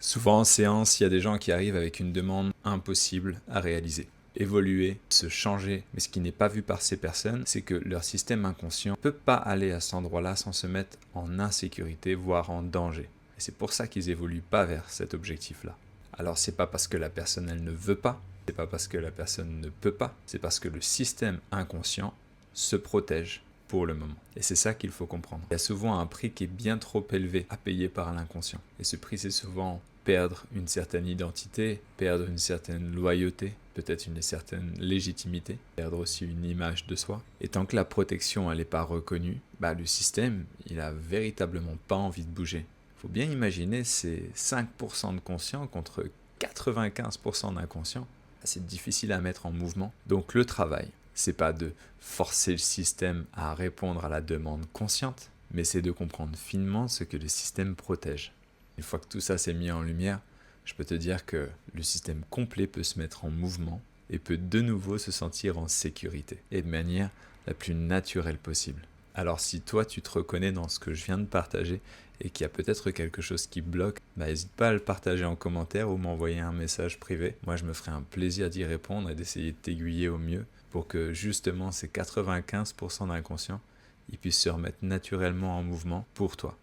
Souvent en séance, il y a des gens qui arrivent avec une demande impossible à réaliser. Évoluer, se changer, mais ce qui n'est pas vu par ces personnes, c'est que leur système inconscient ne peut pas aller à cet endroit-là sans se mettre en insécurité, voire en danger. Et c'est pour ça qu'ils évoluent pas vers cet objectif-là. Alors c'est pas parce que la personne elle ne veut pas, c'est pas parce que la personne ne peut pas, c'est parce que le système inconscient se protège pour le moment. Et c'est ça qu'il faut comprendre. Il y a souvent un prix qui est bien trop élevé à payer par l'inconscient. Et ce prix, c'est souvent perdre une certaine identité, perdre une certaine loyauté, peut-être une certaine légitimité, perdre aussi une image de soi. Et tant que la protection, elle n'est pas reconnue, le système, il a véritablement pas envie de bouger. Il faut bien imaginer ces 5% de conscient contre 95% d'inconscient. C'est difficile à mettre en mouvement. Donc le travail, c'est pas de forcer le système à répondre à la demande consciente, mais c'est de comprendre finement ce que le système protège. Une fois que tout ça s'est mis en lumière, je peux te dire que le système complet peut se mettre en mouvement et peut de nouveau se sentir en sécurité, et de manière la plus naturelle possible. Alors si toi tu te reconnais dans ce que je viens de partager et qu'il y a peut-être quelque chose qui bloque, n'hésite pas à le partager en commentaire ou m'envoyer un message privé. Moi je me ferai un plaisir d'y répondre et d'essayer de t'aiguiller au mieux pour que justement ces 95% d'inconscient ils puissent se remettre naturellement en mouvement pour toi.